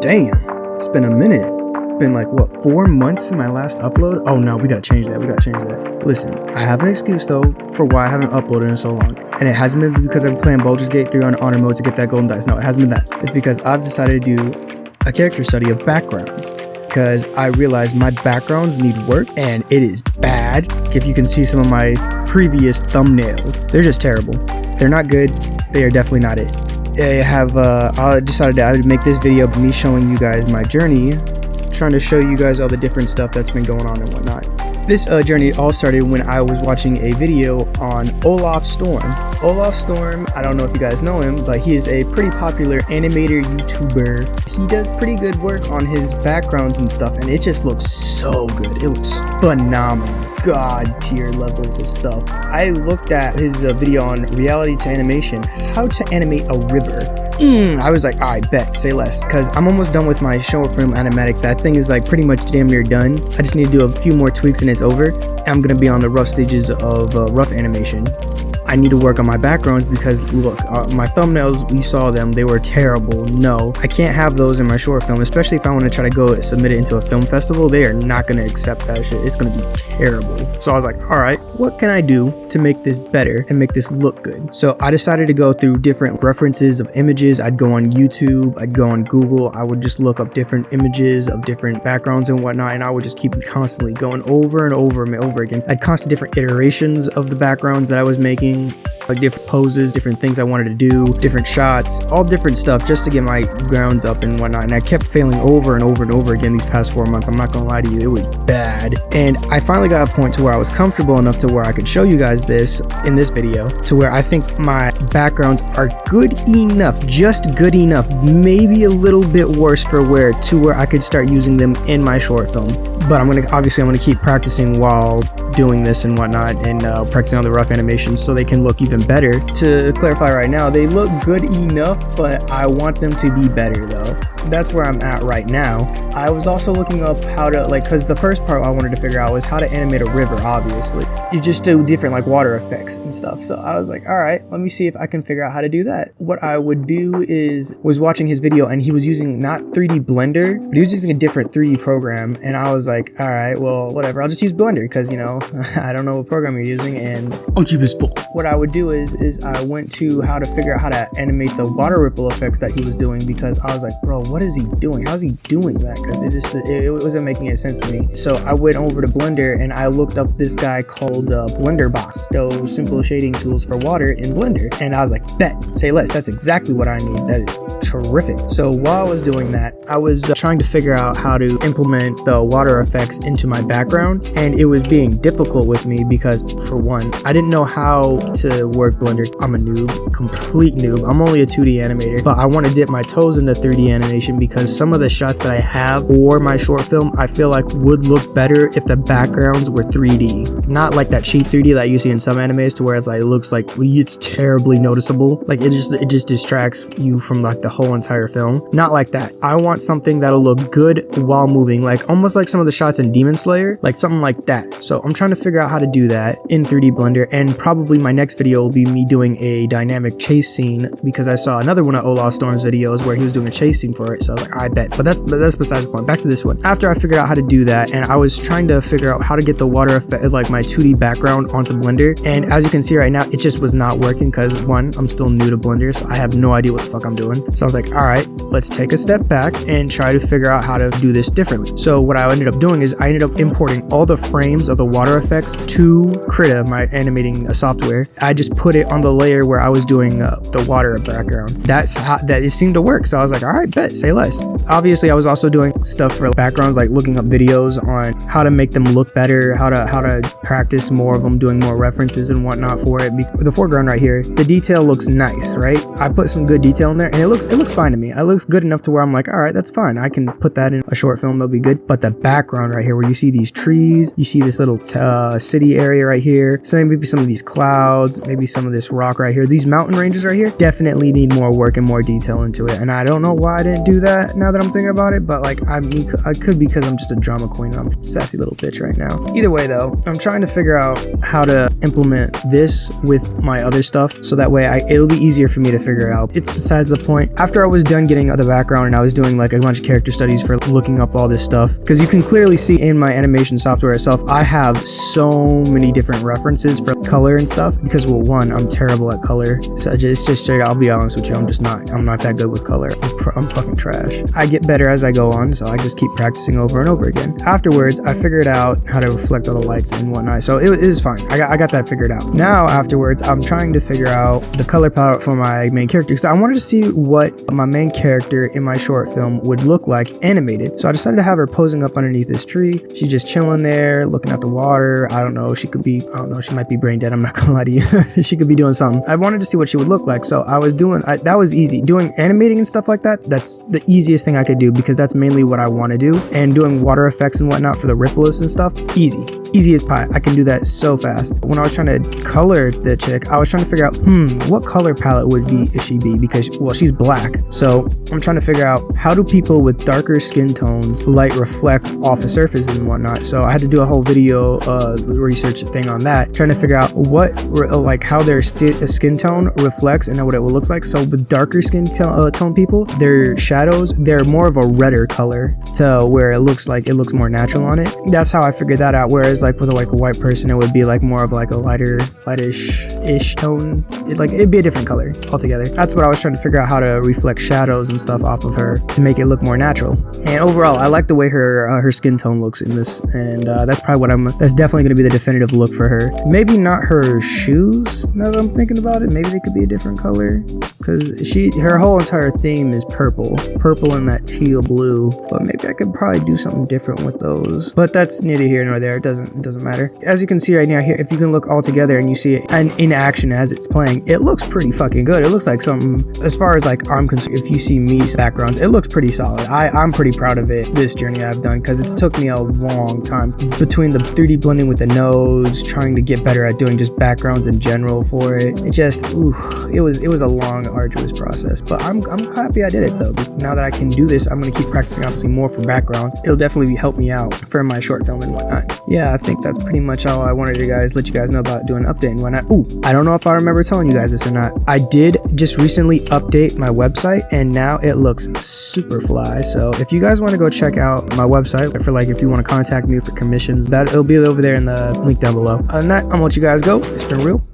Damn, it's been a minute. It's been like, what, 4 months since my last upload? Oh no, we gotta change that. Listen, I have an excuse though for why I haven't uploaded in so long. And it hasn't been because I'm playing Baldur's Gate 3 on honor mode to get that golden dice. No, it hasn't been that. It's because I've decided to do a character study of backgrounds. Because I realized my backgrounds need work and it is bad. If you can see some of my previous thumbnails, they're just terrible. They're not good. They are definitely not it. I decided I would make this video of me showing you guys my journey, trying to show you guys all the different stuff that's been going on and whatnot. This journey all started when I was watching a video on Olaf Storm. Olaf Storm, I don't know if you guys know him, but he is a pretty popular animator YouTuber. He does pretty good work on his backgrounds and stuff, and it just looks so good. It looks phenomenal. God tier levels of stuff. I looked at his video on reality to animation, how to animate a river. I was like, I bet, say less, because I'm almost done with my short film animatic. That thing is like pretty much damn near done. I just need to do a few more tweaks and it's over. I'm gonna be on the rough stages of rough animation. I need to work on my backgrounds because look, my thumbnails, you saw them, they were terrible. No, I can't have those in my short film, especially if I want to try to go submit it into a film festival. They are not going to accept that shit. It's going to be terrible. So I was like, all right, what can I do to make this better and make this look good? So I decided to go through different references of images. I'd go on YouTube, I'd go on Google, I would just look up different images of different backgrounds and whatnot, and I would just keep constantly going over and over and over again. I'd constant different iterations of the backgrounds that I was making, like different poses, different things I wanted to do, different shots, all different stuff just to get my grounds up and whatnot. And I kept failing over and over and over again these past 4 months. I'm not gonna lie to you, it was bad. And I finally got a point to where I was comfortable enough to where I could show you guys this in this video, to where I think my backgrounds are good enough, just good enough, maybe a little bit worse for where I could start using them in my short film. But I'm gonna keep practicing while doing this and whatnot, and practicing on the rough animations so they can look even better. To clarify right now, they look good enough, but I want them to be better though. That's where I'm at right now. I was also looking up how to, because the first part I wanted to figure out was how to animate a river, obviously. You just do different water effects and stuff. So I was like, all right, let me see if I can figure out how to do that. What I would do was watching his video, and he was using not 3D Blender, but he was using a different 3D program. And I was like, all right, well, whatever, I'll just use Blender because, I don't know what program you're using, and I'm cheap as fuck. What I would do is I went to how to figure out how to animate the water ripple effects that he was doing, because I was like, bro, what is he doing? How's he doing that? Because it wasn't making any sense to me. So I went over to Blender and I looked up this guy called Blender Box, those simple shading tools for water in Blender, and I was like, bet, say less, that's exactly what I need. That is terrific. So while I was doing that, I was trying to figure out how to implement the water effects into my background, and it was being difficult with me because, for one, I didn't know how to work Blender. I'm a noob, complete noob. I'm only a 2D animator, but I want to dip my toes into 3D animation because some of the shots that I have for my short film, I feel like would look better if the backgrounds were 3D. Not like that cheap 3D that you see in some animes to where it looks like it's terribly noticeable. It just distracts you from the whole entire film. Not like that. I want something that'll look good while moving, almost like some of the shots in Demon Slayer, something like that. So I'm trying to figure out how to do that in 3D Blender, and probably my next video will be me doing a dynamic chase scene, because I saw another one of Olaf Storm's videos where he was doing a chase scene for it. So I was like, I bet. But that's besides the point. Back to this one. After I figured out how to do that, and I was trying to figure out how to get the water effect, my 2D background onto Blender, and as you can see right now, it just was not working because, one, I'm still new to Blender, so I have no idea what the fuck I'm doing. So I was like, all right, let's take a step back and try to figure out how to do this differently. So what I ended up doing is I ended up importing all the frames of the water effects to Krita, my animating software. I just put it on the layer where I was doing the water background. That it seemed to work. So I was like, all right, bet, say less. Obviously, I was also doing stuff for backgrounds, looking up videos on how to make them look better, how to practice more of them, doing more references and whatnot for it. The foreground right here, the detail looks nice, right? I put some good detail in there, and it looks fine to me. It looks good enough to where I'm like, all right, that's fine. I can put that in a short film, that'll be good. But the background right here, where you see these trees, you see this little city area right here, so maybe some of these clouds, maybe maybe some of this rock right here. These mountain ranges right here definitely need more work and more detail into it. And I don't know why I didn't do that now that I'm thinking about it, but like I could because I'm just a drama queen. I'm a sassy little bitch right now. Either way though, I'm trying to figure out how to implement this with my other stuff so that way it'll be easier for me to figure out. It's besides the point. After I was done getting the background and I was doing like a bunch of character studies for looking up all this stuff, because you can clearly see in my animation software itself, I have so many different references for color and stuff because, well, one, I'm terrible at color. So it's just straight, I'll be honest with you, I'm not that good with color. I'm fucking trash. I get better as I go on, so I just keep practicing over and over again. Afterwards, I figured out how to reflect all the lights and whatnot, so it is fine. I got that figured out. Now, afterwards, I'm trying to figure out the color palette for my main character. So I wanted to see what my main character in my short film would look like animated. So I decided to have her posing up underneath this tree. She's just chilling there, looking at the water. I don't know. She might be brain dead. I'm not gonna lie to you. She could be doing something. I wanted to see what she would look like. So I was doing, that was easy. Doing animating and stuff like that, that's the easiest thing I could do because that's mainly what I want to do. And doing water effects and whatnot for the ripples and stuff, easy as pie. I can do that so fast. When I was trying to color the chick, I was trying to figure out, what color palette would she be? Because, well, she's black. So I'm trying to figure out, how do people with darker skin tones light reflect off the surface and whatnot? So I had to do a whole video research thing on that, trying to figure out how their skin tone reflects and what it looks like. So with darker skin tone people, their shadows, they're more of a redder color to where it looks more natural on it. That's how I figured that out. Whereas like with a white person, it would be like more of like a lightish tone. It'd be a different color altogether. That's what I was trying to figure out, how to reflect shadows and stuff off of her to make it look more natural. And overall, I like the way her skin tone looks in this, and that's probably that's definitely going to be the definitive look for her. Maybe not her shoes. Now that I'm thinking about it, maybe they could be a different color because her whole entire theme is purple and that teal blue. But maybe I could probably do something different with those. But that's neither here nor there. It doesn't matter. As you can see right now here, if you can look all together and you see it in action as it's playing, it looks pretty fucking good. It looks like something, as far as like I'm concerned, if you see me's backgrounds, it looks pretty solid. I'm pretty proud of it, this journey I've done, because it's took me a long time between the 3D blending with the nose, trying to get better at doing just backgrounds in general for it. It was a long, arduous process, but I'm happy I did it though. Now that I can do this, I'm gonna keep practicing obviously more for background. It'll definitely help me out for my short film and whatnot. Yeah, I think that's pretty much all I wanted to let you guys know about doing an update and whatnot. I don't know if I remember telling you guys this or not. I did just recently update my website and now it looks super fly. So if you guys want to go check out my website for if you want to contact me for commissions, it'll be over there in the link down below. Other than that, I'm gonna let you guys go. It's been real.